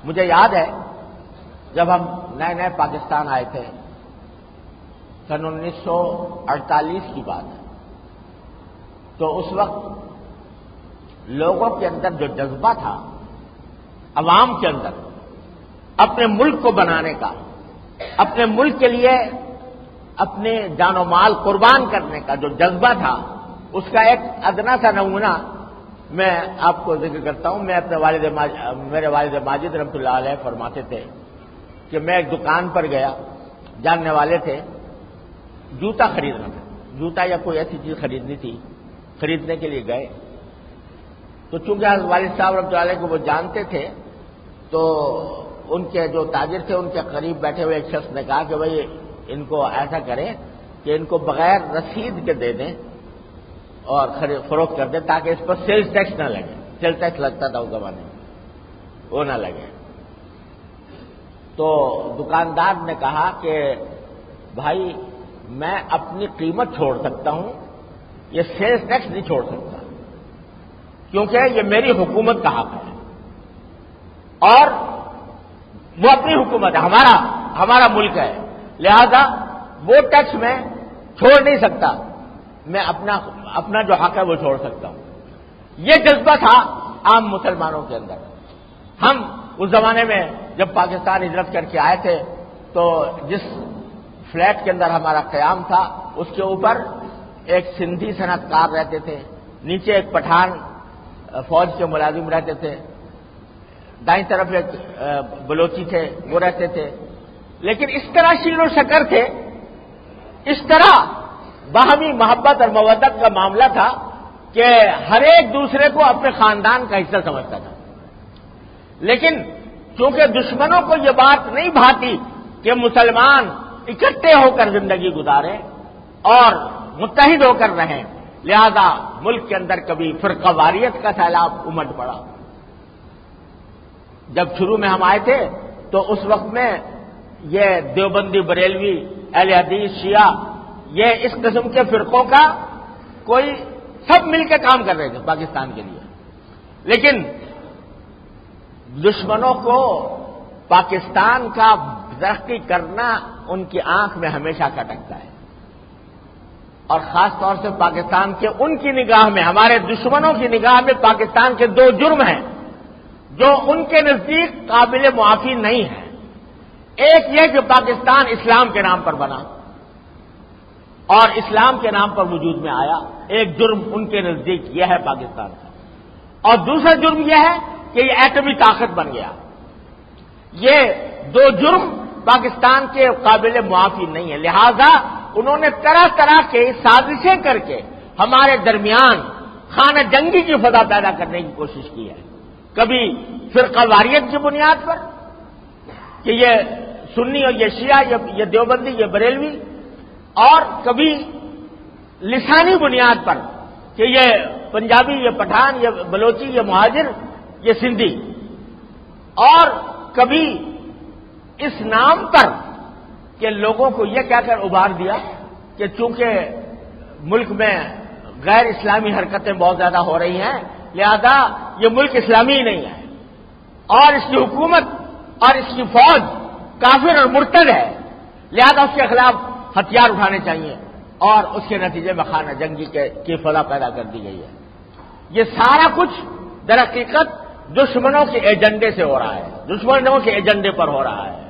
مجھے یاد ہے جب ہم نئے نئے پاکستان آئے تھے، سن 1948 کی بات ہے، تو اس وقت لوگوں کے اندر جو جذبہ تھا، عوام کے اندر اپنے ملک کو بنانے کا، اپنے ملک کے لیے اپنے جان و مال قربان کرنے کا جو جذبہ تھا، اس کا ایک ادنا سا نمونہ میں آپ کو ذکر کرتا ہوں۔ میں اپنے میرے والد ماجد رحمۃ اللہ علیہ فرماتے تھے کہ میں ایک دکان پر گیا، جاننے والے تھے، جوتا خریدنا تھا، جوتا یا کوئی ایسی چیز خریدنی تھی، خریدنے کے لیے گئے تو چونکہ والد صاحب رحمۃ اللہ علیہ کو وہ جانتے تھے، تو ان کے جو تاجر تھے ان کے قریب بیٹھے ہوئے ایک شخص نے کہا کہ بھائی ان کو ایسا کریں کہ ان کو بغیر رسید کے دے دیں اور فروخت کر دیں تاکہ اس پر سیلز ٹیکس نہ لگے۔ سیلز ٹیکس لگتا تھا اس زمانے میں، وہ نہ لگے۔ تو دکاندار نے کہا کہ بھائی میں اپنی قیمت چھوڑ سکتا ہوں، یہ سیلز ٹیکس نہیں چھوڑ سکتا، کیونکہ یہ میری حکومت کا حق ہے اور وہ اپنی حکومت ہے، ہمارا ملک ہے، لہذا وہ ٹیکس میں چھوڑ نہیں سکتا، میں اپنا جو حق ہے وہ چھوڑ سکتا ہوں۔ یہ جذبہ تھا عام مسلمانوں کے اندر۔ ہم اس زمانے میں جب پاکستان ہجرت کر کے آئے تھے تو جس فلیٹ کے اندر ہمارا قیام تھا اس کے اوپر ایک سندھی صنعت کار رہتے تھے، نیچے ایک پٹھان فوج کے ملازم رہتے تھے، دائیں طرف ایک بلوچی تھے وہ رہتے تھے، لیکن اس طرح شیر و شکر تھے، اس طرح باہمی محبت اور مودت کا معاملہ تھا کہ ہر ایک دوسرے کو اپنے خاندان کا حصہ سمجھتا تھا۔ لیکن چونکہ دشمنوں کو یہ بات نہیں بھاتی کہ مسلمان اکٹھے ہو کر زندگی گزاریں اور متحد ہو کر رہیں، لہذا ملک کے اندر کبھی فرقہ واریت کا سیلاب امڈ پڑا۔ جب شروع میں ہم آئے تھے تو اس وقت میں یہ دیوبندی، بریلوی، اہل حدیث، شیعہ، یہ اس قسم کے فرقوں کا کوئی سب مل کے کام کر رہے تھے پاکستان کے لیے، لیکن دشمنوں کو پاکستان کا ترقی کرنا ان کی آنکھ میں ہمیشہ کھٹکتا ہے، اور خاص طور سے پاکستان کے ان کی نگاہ میں، ہمارے دشمنوں کی نگاہ میں پاکستان کے دو جرم ہیں جو ان کے نزدیک قابل معافی نہیں ہے۔ ایک یہ کہ پاکستان اسلام کے نام پر بنا اور اسلام کے نام پر وجود میں آیا، ایک جرم ان کے نزدیک یہ ہے پاکستان کا، اور دوسرا جرم یہ ہے کہ یہ ایٹمی طاقت بن گیا۔ یہ دو جرم پاکستان کے قابل معافی نہیں ہے، لہذا انہوں نے طرح طرح کے سازشیں کر کے ہمارے درمیان خانہ جنگی کی فضا پیدا کرنے کی کوشش کی ہے، کبھی فرقہ واریت کی بنیاد پر کہ یہ سنی اور یہ شیعہ، یہ دیوبندی، یہ بریلوی، اور کبھی لسانی بنیاد پر کہ یہ پنجابی، یہ پٹھان، یہ بلوچی، یہ مہاجر، یہ سندھی، اور کبھی اس نام پر کہ لوگوں کو یہ کہہ کر ابھار دیا کہ چونکہ ملک میں غیر اسلامی حرکتیں بہت زیادہ ہو رہی ہیں لہذا یہ ملک اسلامی ہی نہیں ہے اور اس کی حکومت اور اس کی فوج کافر اور مرتد ہے، لہذا اس کے خلاف ہتھیار اٹھانے چاہیے، اور اس کے نتیجے میں خانہ جنگی کی فضا پیدا کر دی گئی ہے۔ یہ سارا کچھ در حقیقت دشمنوں کے ایجنڈے سے ہو رہا ہے، دشمنوں کے ایجنڈے پر ہو رہا ہے۔